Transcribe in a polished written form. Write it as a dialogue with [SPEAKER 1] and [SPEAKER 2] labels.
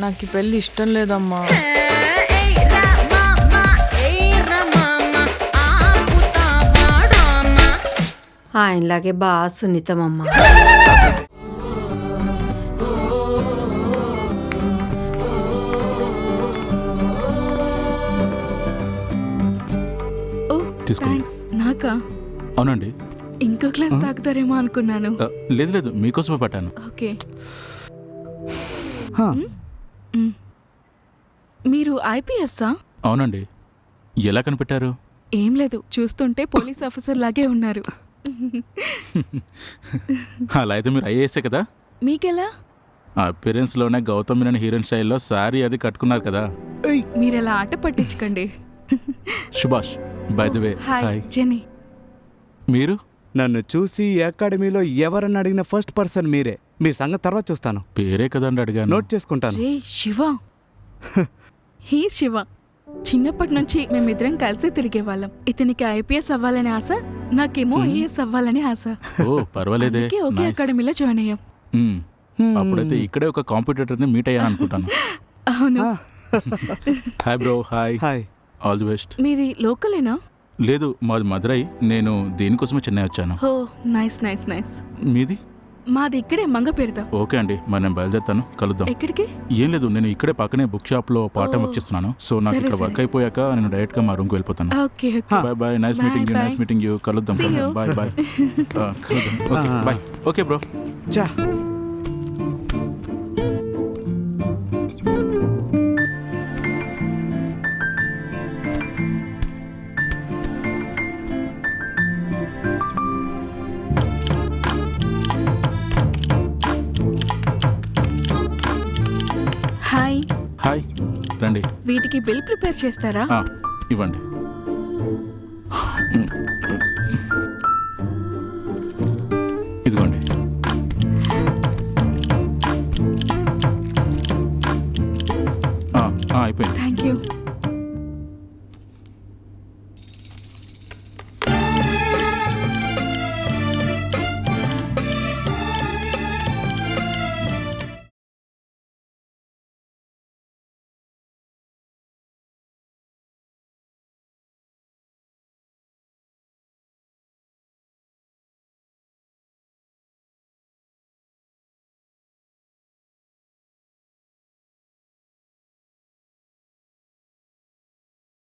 [SPEAKER 1] నాకు ఈ పెళ్ళి ఇష్టం లేదమ్మా.
[SPEAKER 2] ఆయనలాగే బాగా సున్నితమమ్మా.
[SPEAKER 3] నాకా?
[SPEAKER 4] అవునండి.
[SPEAKER 3] ఇంకో గ్లాస్ తాగుతారేమో అనుకున్నాను.
[SPEAKER 4] లేదు లేదు, మీకోసమే పట్టాను.
[SPEAKER 3] ఓకే. మీరు ఐపీఎస్సా?
[SPEAKER 4] అవునండి. ఎలా కనిపెట్టారు?
[SPEAKER 3] ఏం లేదు, చూస్తుంటే పోలీస్ ఆఫీసర్ లాగే ఉన్నారు.
[SPEAKER 4] అలా అయితే మీరు ఐఏఎస్ఏ కదా?
[SPEAKER 3] మీకెలా?
[SPEAKER 4] అపిరెన్స్లోనే గౌతమ్ మీనన్ హీరోయిన్ స్టైల్లో సారీ అది కట్టుకున్నారు కదా.
[SPEAKER 3] మీరెలా ఆట పట్టించకండి.
[SPEAKER 4] Subhash, by the way.
[SPEAKER 3] Hi Jenny.
[SPEAKER 4] మీరు?
[SPEAKER 5] నన్ను చూసి అకాడమీలో ఎవరన్నా అడిగిన ఫస్ట్ పర్సన్ మీరే. మీ సంగతి తర్వాత చూస్తాను.
[SPEAKER 4] పేరే కదండి అడిగాను.
[SPEAKER 5] నోట్ చేసుకుంటాను.
[SPEAKER 3] రే శివ. హీ శివ. చిన్నప్పటి నుంచి మేమిద్దరం కలిసి తిరిగేవాళ్ళం. ఇతనికి ఐపీఎస్ అవ్వాలని ఆశ, నాకేమో ఐఏఎస్ అవ్వాలని ఆశ.
[SPEAKER 4] ఓ పర్వాలేదే.
[SPEAKER 3] ఒకే అకాడమీలో జాయిన్ అయ్యాం.
[SPEAKER 4] అప్పుడైతే ఇక్కడే ఒక కాంపిటేటర్ని మీట్ అయ్యాను అనుకుంటాను.
[SPEAKER 3] అవును.
[SPEAKER 4] Hi bro. Hi.
[SPEAKER 5] Hi.
[SPEAKER 4] All the best.
[SPEAKER 3] మీది లోకలేనా?
[SPEAKER 4] లేదు, మాది మదురై. నేను దీనికోసమే చెన్నై వచ్చాను.
[SPEAKER 3] హో, నైస్ నైస్ నైస్.
[SPEAKER 4] మీది?
[SPEAKER 3] మాది ఇక్కడే మంగపేరుదా.
[SPEAKER 4] ఓకే అండి, మరి నేను బయలుదేరుతాను. కలుద్దాం.
[SPEAKER 3] ఎక్కడికి?
[SPEAKER 4] ఏం లేదు, నేను ఇక్కడే పక్కనే బుక్ షాప్ లో పార్ట్ టైం వర్క్ చేస్తున్నాను. సో నాకు ఇక్కడ వర్క్ అయిపోయాక నేను డైరెక్ట్ గా మా రూమ్ కి వెళ్ళిపోతాను.
[SPEAKER 3] Okay okay.
[SPEAKER 4] Bye bye. Nice meeting you. Nice meeting you. కలుద్దాం.
[SPEAKER 3] See you.
[SPEAKER 4] Bye bye. కలుద్దాం. Okay bye. Okay bro.
[SPEAKER 5] చా.
[SPEAKER 3] హాయ్.
[SPEAKER 4] హాయ్, రండి.
[SPEAKER 3] వీటికి బిల్ ప్రిపేర్ చేస్తారా?
[SPEAKER 4] ఇవ్వండి. ఇదిగోండి. అయిపోయింది.
[SPEAKER 3] Thank you.